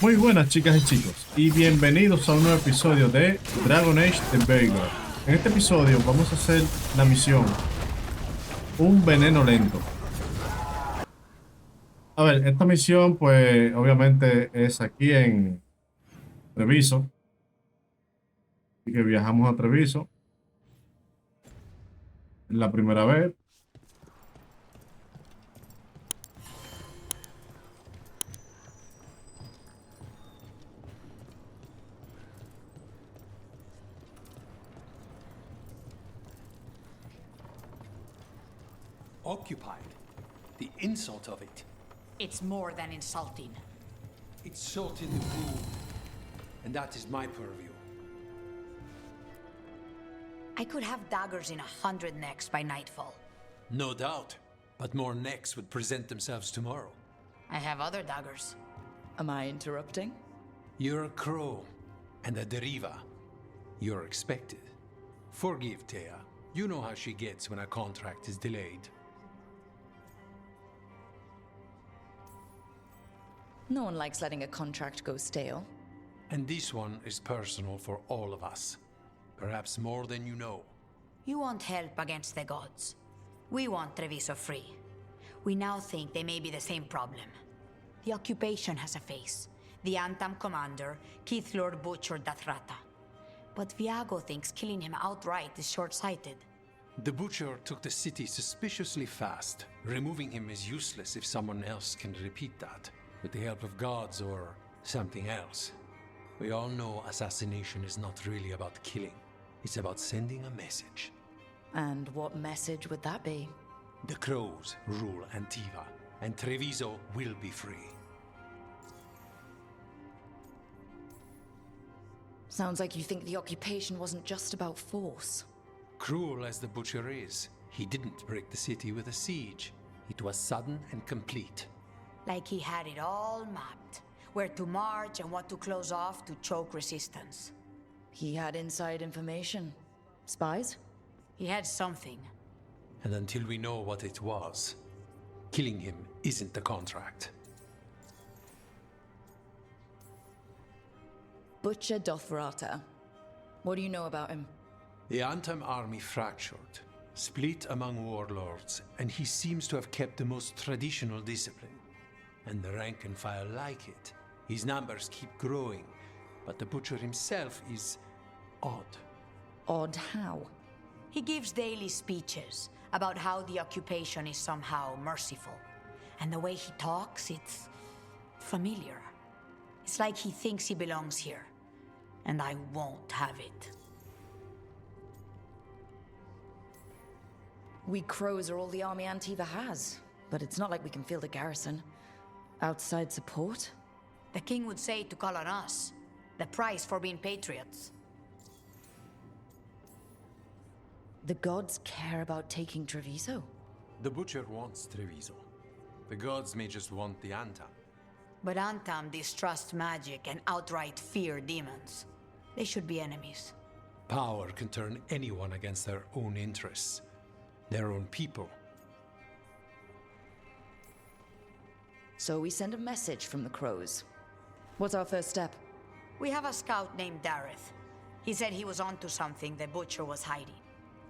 Muy buenas chicas y chicos y bienvenidos a un nuevo episodio de Dragon Age de Veilguard. En este episodio vamos a hacer la misión Un veneno lento. A ver, esta misión pues obviamente es aquí en Treviso. Así que viajamos a Treviso. Es la primera vez. Occupied. The insult of it. It's more than insulting. It's salt in the wound. And that is my purview. I could have daggers in 100 necks by nightfall. No doubt. But more necks would present themselves tomorrow. I have other daggers. Am I interrupting? You're a crow. And a Riva. You're expected. Forgive Thea. You know how she gets when a contract is delayed. No one likes letting a contract go stale. And this one is personal for all of us. Perhaps more than you know. You want help against the gods. We want Treviso free. We now think they may be the same problem. The occupation has a face. The Antam commander, Keith Lord butchered Dathrata. But Viago thinks killing him outright is short-sighted. The Butcher took the city suspiciously fast. Removing him is useless if someone else can repeat that, with the help of gods or something else. We all know assassination is not really about killing. It's about sending a message. And what message would that be? The Crows rule Antiva, and Treviso will be free. Sounds like you think the occupation wasn't just about force. Cruel as the Butcher is, he didn't break the city with a siege. It was sudden and complete. Like he had it all mapped. Where to march and what to close off to choke resistance. He had inside information. Spies? He had something. And until we know what it was, killing him isn't the contract. Butcher Dathrata. What do you know about him? The Antam army fractured, split among warlords, and he seems to have kept the most traditional discipline. And the rank and file like it. His numbers keep growing, but the Butcher himself is odd. Odd how? He gives daily speeches about how the occupation is somehow merciful. And the way he talks, it's familiar. It's like he thinks he belongs here. And I won't have it. We crows are all the army Antiva has, but it's not like we can field a garrison. Outside support? The king would say to call on us. The price for being patriots. The gods care about taking Treviso? The Butcher wants Treviso. The gods may just want the Antam. But Antam distrust magic and outright fear demons. They should be enemies. Power can turn anyone against their own interests. Their own people. So we send a message from the crows. What's our first step? We have a scout named Dareth. He said he was onto something the Butcher was hiding.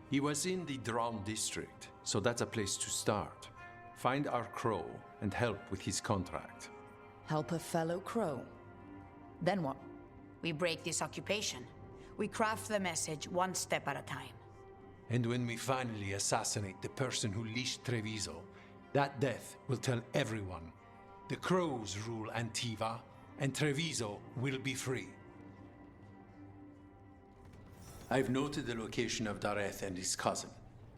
He was in the Drown district, so that's a place to start. Find our crow and help with his contract. Help a fellow crow. Then what? We break this occupation. We craft the message one step at a time. And when we finally assassinate the person who leashed Treviso, that death will tell everyone. The crows rule Antiva, and Treviso will be free. I've noted the location of Dareth and his cousin,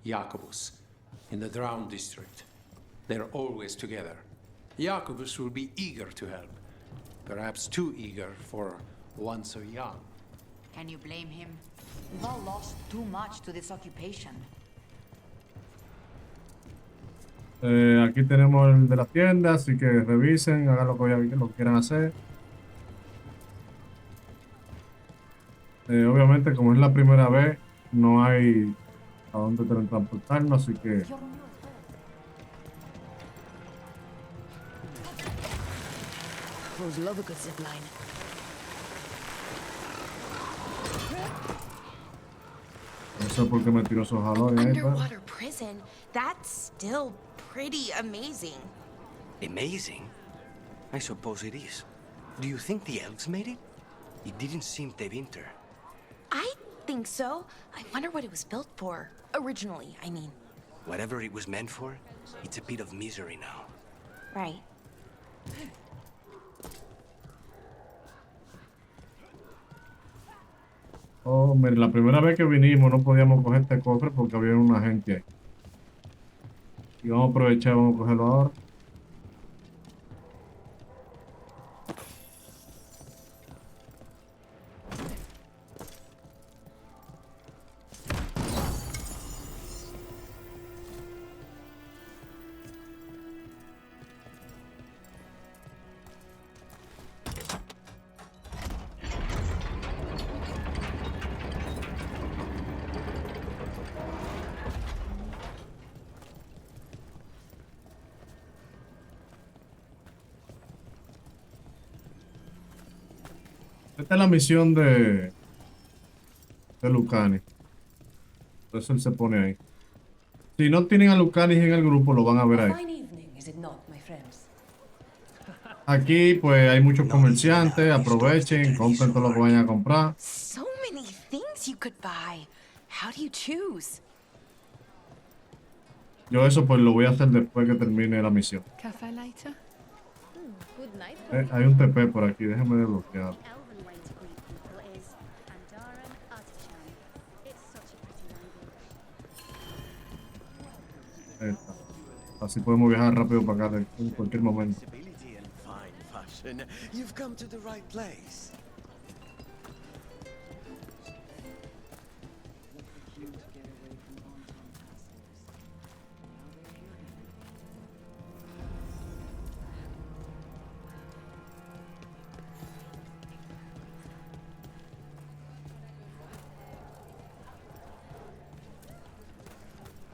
Jacobus, in the Drown district. They're always together. Jacobus will be eager to help. Perhaps too eager for one so young. Can you blame him? We've all lost too much to this occupation. Aquí tenemos el de la tienda, así que revisen, hagan lo que quieran hacer. Obviamente, como es la primera vez, no hay a dónde teletransportarnos, así que Pros love a good zip line. No sé por qué me tiró esos jalones ahí, pero... Underwater prison? That's still pretty amazing. Amazing? I suppose it is. Do you think the elves made it? It didn't seem to winter. I think so. I wonder what it was built for. Originally, I mean. Whatever it was meant for, it's a bit of misery now. Right. Oh, mire, la primera vez que vinimos no podíamos coger este cofre porque había una gente ahí. Y vamos a aprovechar, vamos a cogerlo ahora. Esta es la misión de Lucani. Por eso él se pone ahí. Si no tienen a Lucanis en el grupo, lo van a ver ahí. Aquí pues hay muchos comerciantes, aprovechen, compren todo lo que vayan a comprar. So many things you could buy. How do you choose? Yo eso pues lo voy a hacer después que termine la misión. Cafe later? Good night. Hay un TP por aquí, déjame desbloquear. The elven way to greet people is Andaran Artichan. It's such a pretty language. Ahí está. Así podemos viajar rápido para acá en cualquier momento. Civility and fine fashion. You've come to the right place.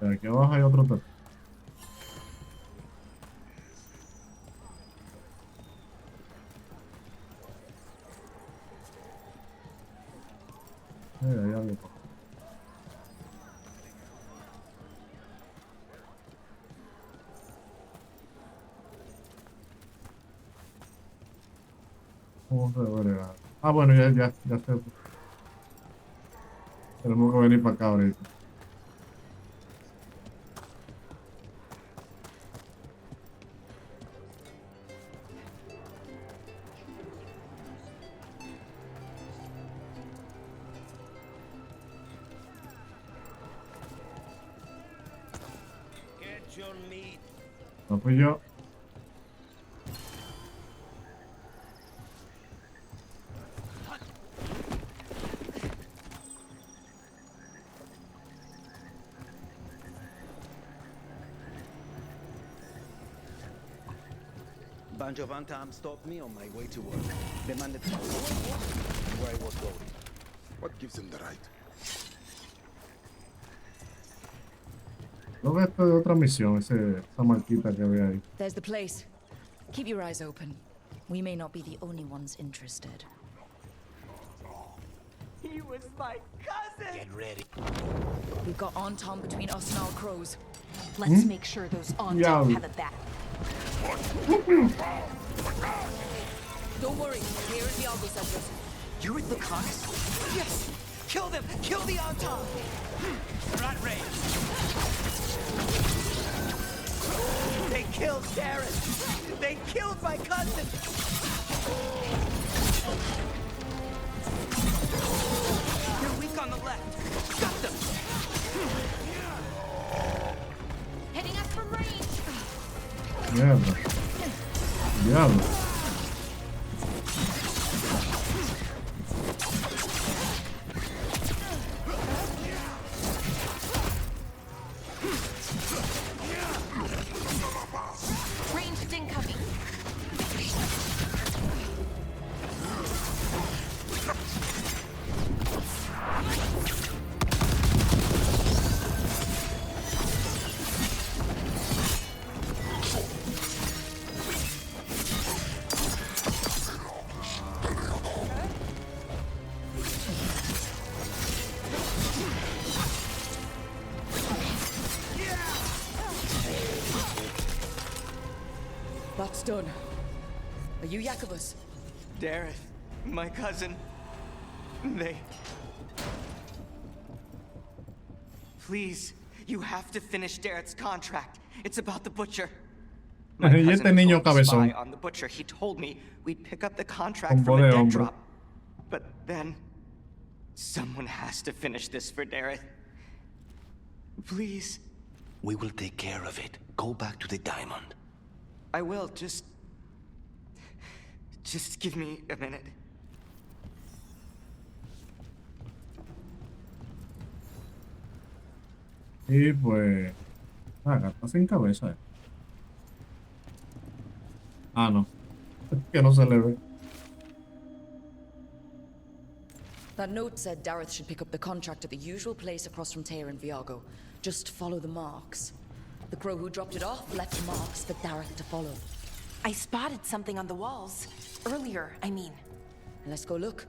Aquí abajo hay otro TP. Hay algo. Vamos a ver. Ah, bueno, ya sé. Tenemos que venir para acá ahorita. No fui yo. Bunch of Antam stopped me on my way to work. Demanded to know where I was going. What gives them the right? Creo que esto es otra misión, esa marquita que había ahí. There's the place. Keep your eyes open. We may not be the only ones interested. He was my cousin! Get ready. We've got Anton between us and our crows. Let's make sure those on Yeah. top have it back. Don't worry, here is the Hago settlers. You're with the cons? Yes! Kill them! Kill the on top! Rat race! They killed Darren! They killed my cousin! You're weak on the left. Got them. Hitting us from range. Mierda. Diablo. Ranged incoming! That's done. Are you Jacobus? Dareth, my cousin. They... Please, you have to finish Dareth's contract. It's about the butcher. My Y este cousin niño was cabezón. spy on the butcher. He told me we'd pick up the contract Con from voz a de debt hombre. drop. But then... someone has to finish this for Dareth. Please. We will take care of it. Go back to the diamond. I will, just give me a minute. Y pues... Ah, gata sin cabeza. Ah, no. Que no se le ve. That note said Dareth should pick up the contract at the usual place across from Tyr and Viago. Just follow the marks. The crow who dropped it off left marks for Dareth to follow. I spotted something on the walls. Earlier, I mean. Let's go look.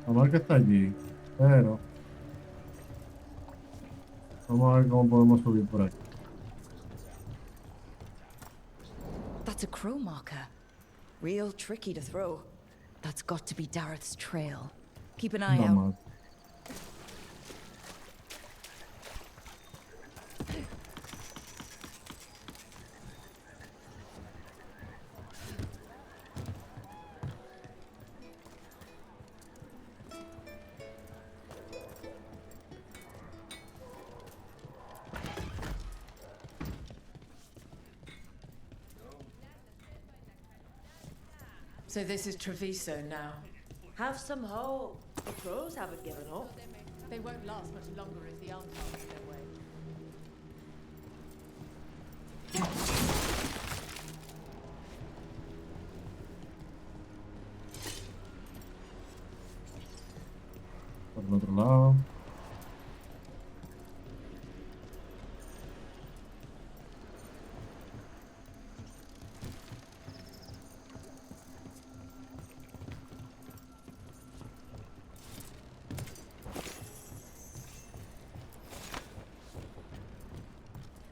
La marca está allí, pero vamos a ver cómo podemos subir por aquí. That's a crow marker. Real tricky to throw. That's got to be Dareth's trail. Keep an eye out. Vamos. So this is Treviso now. Have some hope. The crows haven't given up. They won't last much longer if the Antivanos get away. Por el otro lado.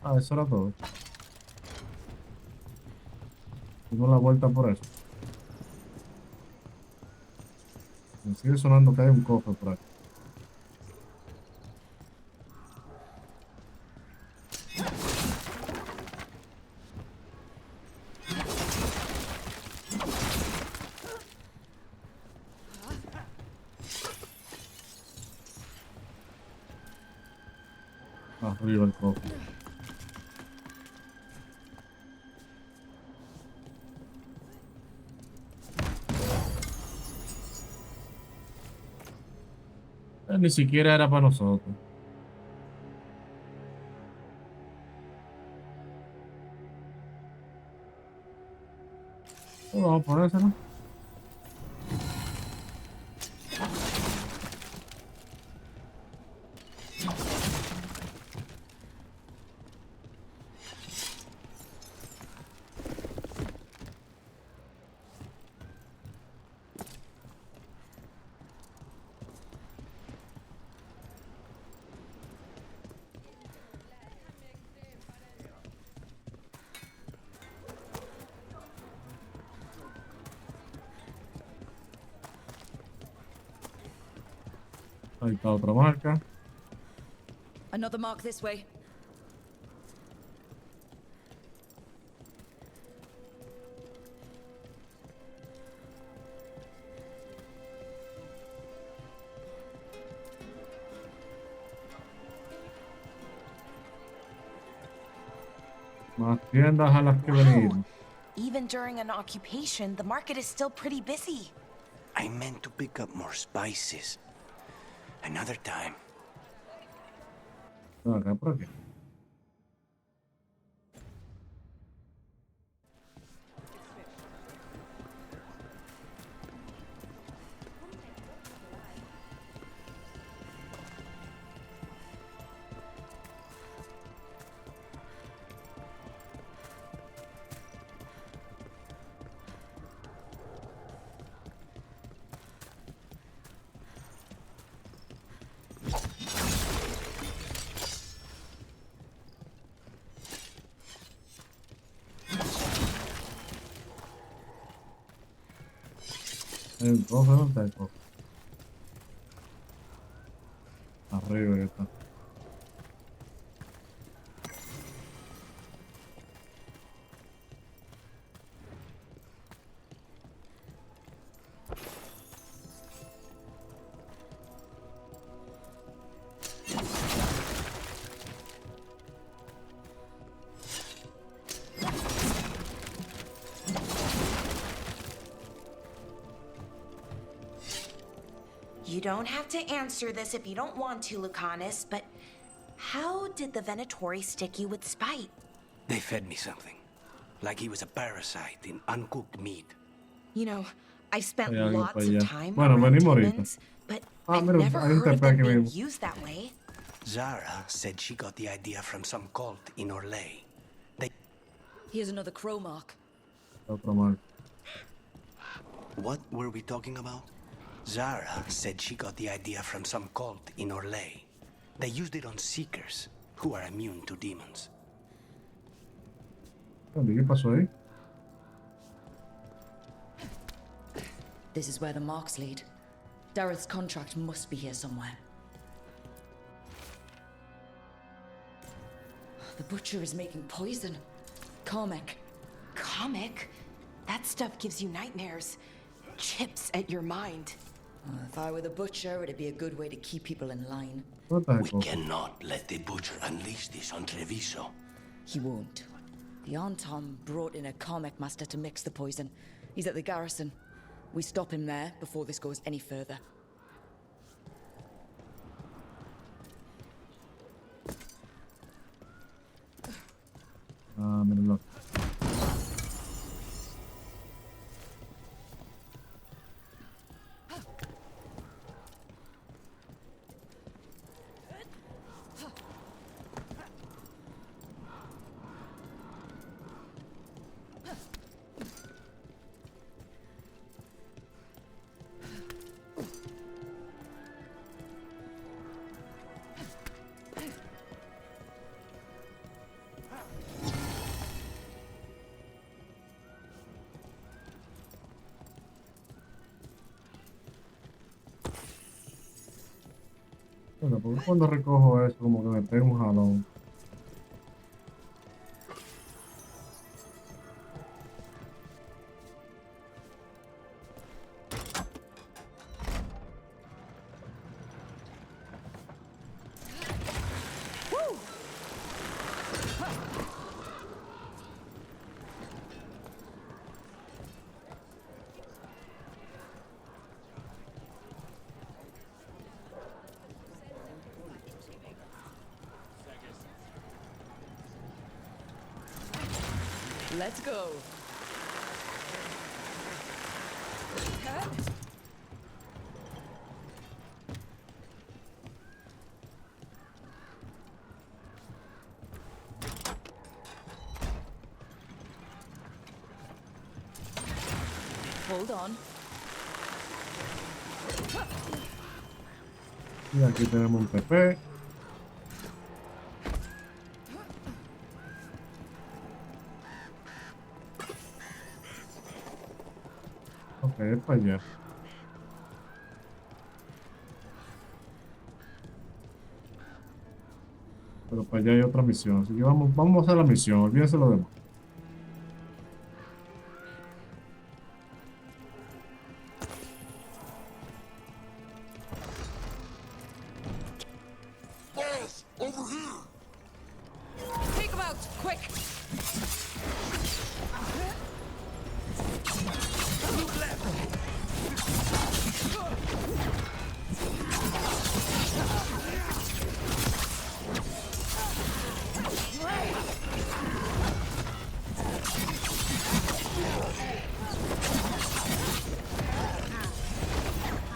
Ah, eso era todo. Dimos la vuelta por eso. Me sigue sonando que hay un cofre por aquí. Arriba el cofre. Ni siquiera era para nosotros. Vamos a ponérselo. Ahí está otra marca. Another mark this way. Más tiendas a las que venimos. Even during an occupation, the market is still pretty busy. I meant to pick up more spices. Another time. Acá por aquí. Hay un cofre, ¿dónde está el cofre? Arriba ya está. You don't have to answer this if you don't want to, Lucanus, but how did the Venatori stick you with spite? They fed me something. Like he was a parasite in uncooked meat. You know, I've spent Hay algo lots para of allá. time Bueno, around venimos ahorita. demons, but Ah, I've mira, never hay un heard of TP them aquí being mismo. used that way. Zara said she got the idea from some cult in Orlais. Here's another crow mark. Otro mal. What were we talking about? Zara said she got the idea from some cult in Orlais. They used it on seekers who are immune to demons. ¿Qué pasó ahí? This is where the marks lead. Dareth's contract must be here somewhere. The butcher is making poison. Comic. Comic? That stuff gives you nightmares. Chips at your mind. If I were the butcher, it'd be a good way to keep people in line. We cannot let the butcher unleash this on Treviso. He won't. The Anton brought in a comic master to mix the poison. He's at the garrison. We stop him there before this goes any further. Ah, míralo. Bueno, porque cuando recojo eso, como que me pego un jalón. Let's go. Hold on. Y aquí tenemos un TP. Ok, es para allá. Pero para allá hay otra misión, así que vamos a hacer la misión, olvídense lo demás. Boss, over here! Take him out, quick!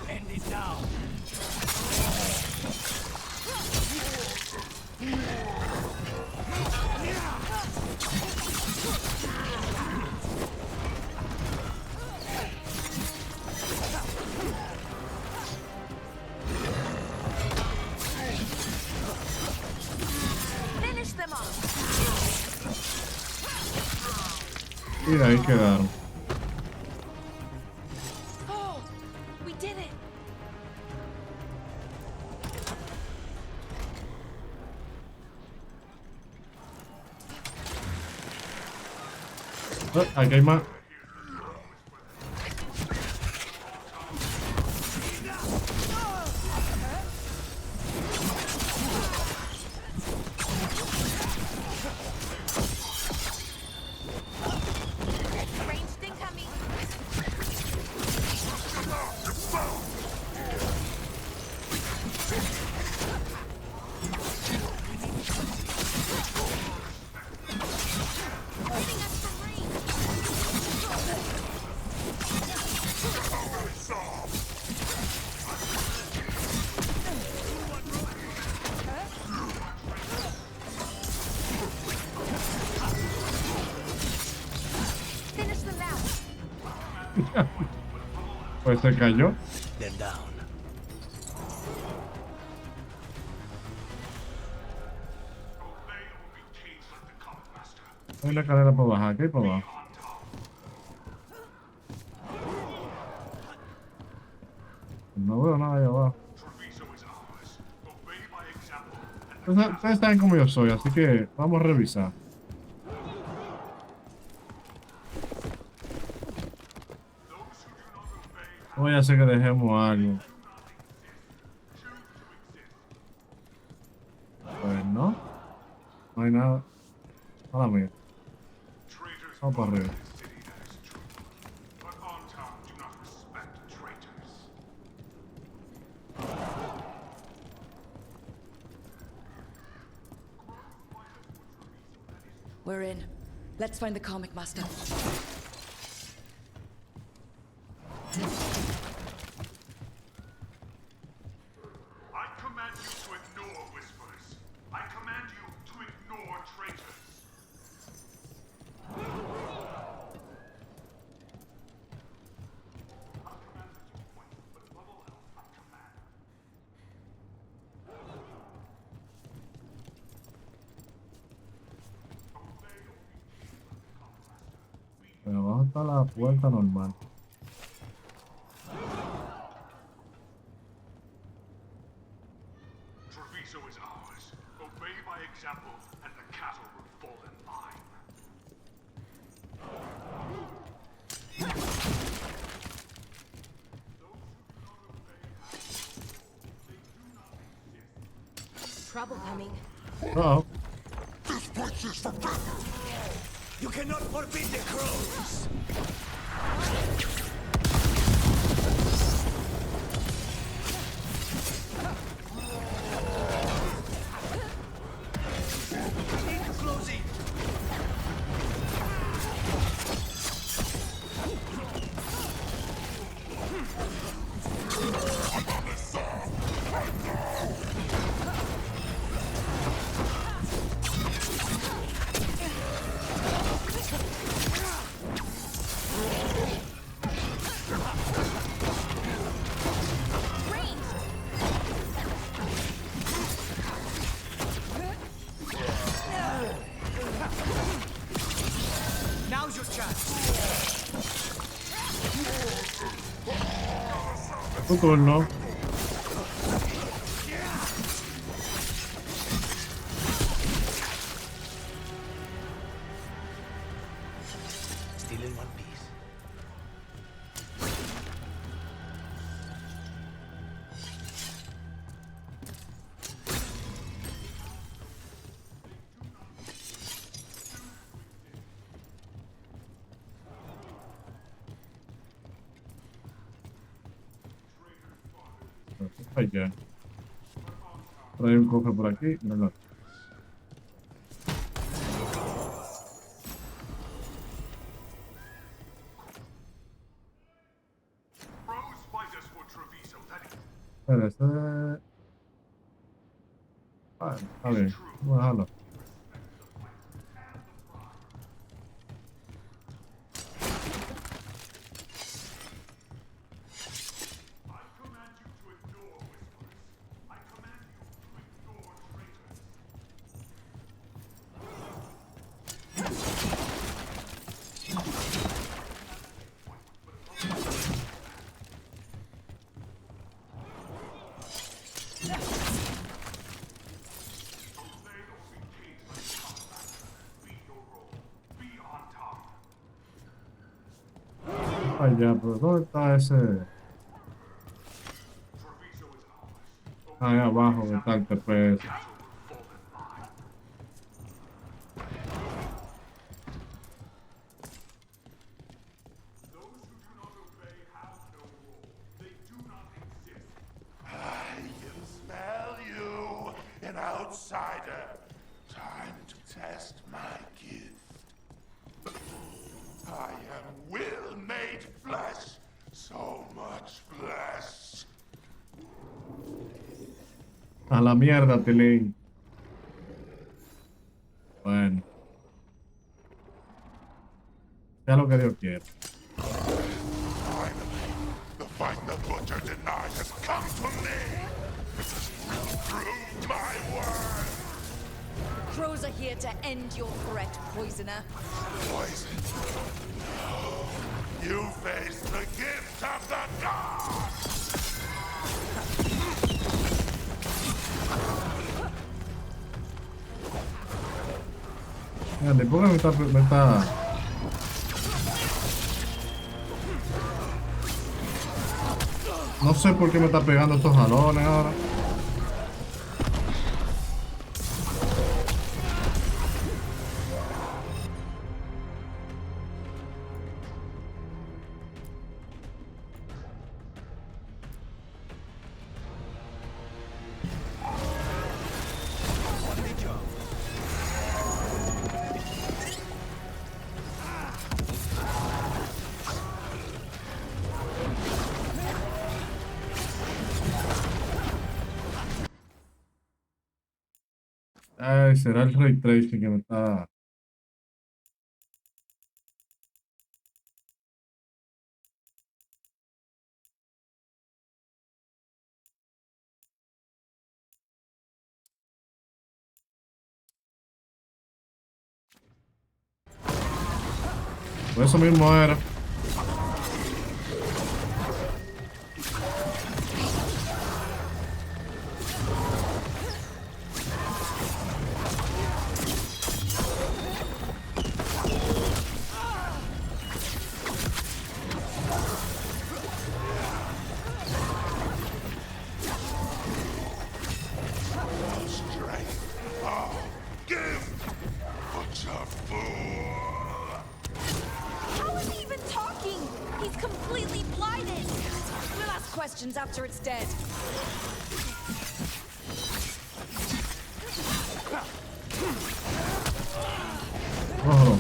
End it now. Finish them off. Y ahí quedaron. Aquí hay más. Pues se cayó. They're down. Hay una cadena para bajar, aquí para abajo. No veo nada ahí abajo. Ustedes saben cómo yo soy, así que vamos a revisar. Voy a hacer que dejemos algo. Pues no. No hay nada. Nada mío. Vamos para arriba. We're in. Let's find the comic master. I command you to ignore whispers. I command you to ignore traitors. Pero abajo está la puerta normal. Treviso is ours. Obey my example, and the cattle will fall in line. Trouble coming. Uh-oh. This place is forbidden. You cannot forbid the crows. Closing. Now's your chance. Tu turno. Still in one piece. Allá. Trae un cofre por aquí. Míralo. Crows fight us for Treviso, that is. Espera, este... Vale, está bien. Vamos a dejarlo. Allá, pero ¿dónde está ese? Ahí abajo está el TPS. I can smell you, an outsider. Time to test my gift. I am will made flesh, so much flesh. A la mierda, Tilín. Bueno. Ya lo que Dios quiere. Finally, the fight the butcher denied has come to me. Prove my word. Crows are here to end your threat, poisoner. Poison. No. You face the gift of the gods. Mira, ¿por qué me está... No sé por qué me está pegando estos jalones ahora. Ay, será el ray tracing que me está... Por eso mismo era. After it's dead. Oh.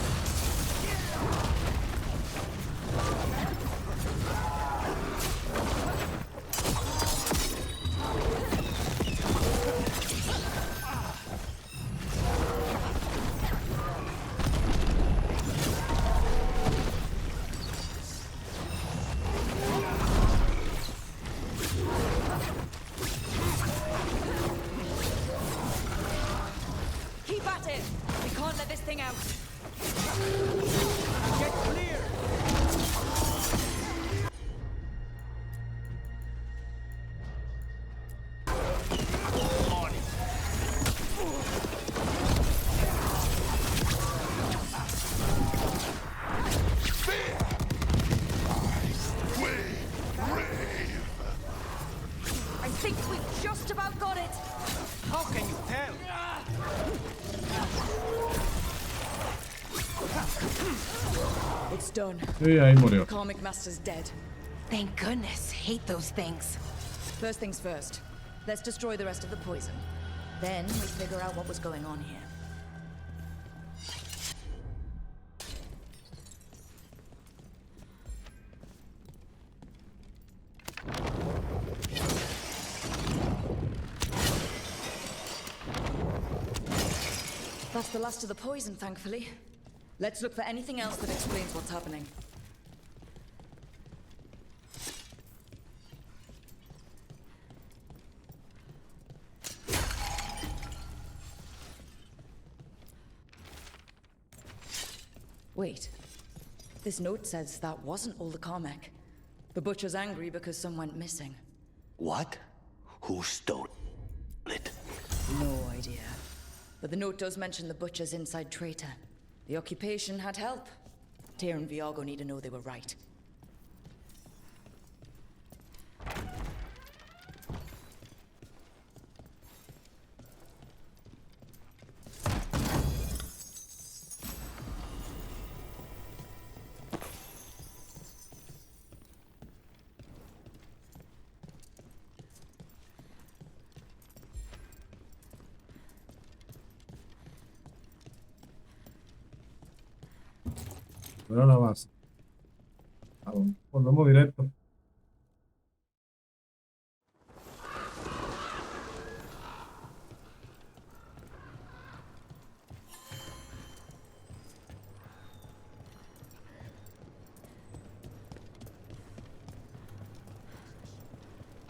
Done. Sí, ahí murió. The Karmic Master's dead. Thank goodness. Hate those things. First things first. Let's destroy the rest of the poison. Then we figure out what was going on here. That's the last of the poison, thankfully. Let's look for anything else that explains what's happening. Wait. This note says that wasn't all the Carmack. The butcher's angry because some went missing. What? Who stole it? No idea. But the note does mention the butcher's inside traitor. The occupation had help. Tyr and Viago need to know they were right. Era la base. Volvemos directo.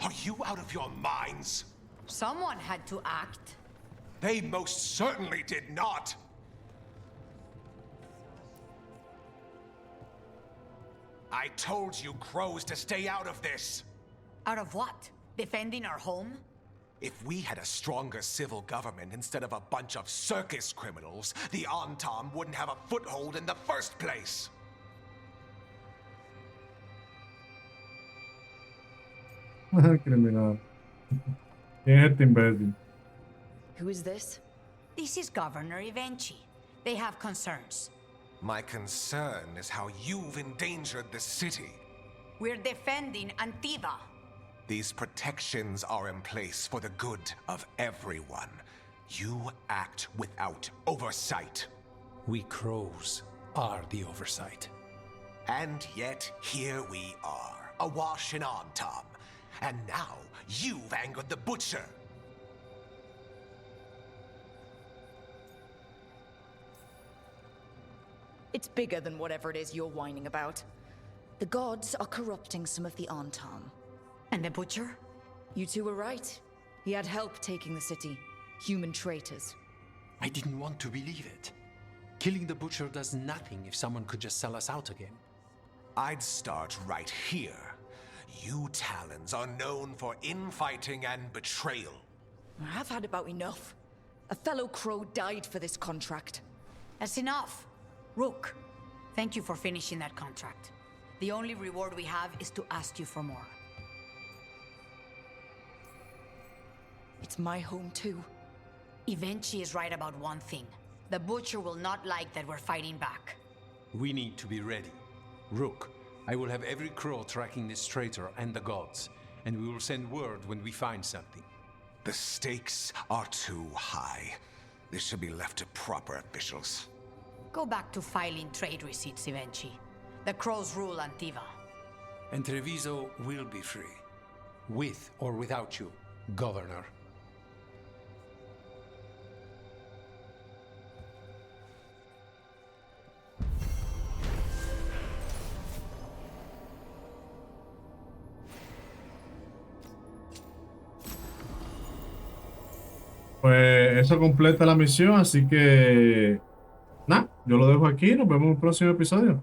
Are you out of your minds? Someone had to act. They most certainly did not. I told you crows to stay out of this. Out of what? Defending our home? If we had a stronger civil government instead of a bunch of circus criminals, the Antam wouldn't have a foothold in the first place. Criminal. ¿Quién es este imbécil? Who is this? This is Governor Evenchi. They have concerns. My concern is how you've endangered the city. We're defending Antiva. These protections are in place for the good of everyone. You act without oversight. We crows are the oversight. And yet, here we are, awash in Antam. And now, you've angered the butcher. It's bigger than whatever it is you're whining about. The gods are corrupting some of the Antam. And the butcher? You two were right. He had help taking the city. Human traitors. I didn't want to believe it. Killing the butcher does nothing if someone could just sell us out again. I'd start right here. You Talons are known for infighting and betrayal. I've had about enough. A fellow crow died for this contract. That's enough. Rook, thank you for finishing that contract. The only reward we have is to ask you for more. It's my home too. Evenchi is right about one thing. The butcher will not like that we're fighting back. We need to be ready. Rook, I will have every crow tracking this traitor and the gods, and we will send word when we find something. The stakes are too high. This should be left to proper officials. Go back to filing trade receipts, Evenchi. The crows rule Antiva. And Treviso will be free. With or without you, Governor. Pues eso completa la misión, así que nada, yo lo dejo aquí, nos vemos en un próximo episodio.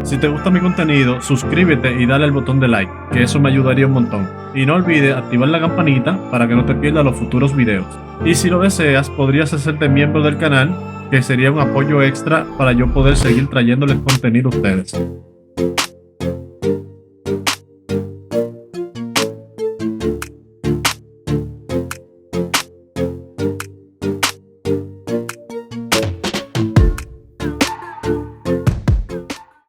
Si te gusta mi contenido, suscríbete y dale al botón de like, que eso me ayudaría un montón. Y no olvides activar la campanita para que no te pierdas los futuros videos. Y si lo deseas, podrías hacerte miembro del canal, que sería un apoyo extra para yo poder seguir trayéndoles contenido a ustedes.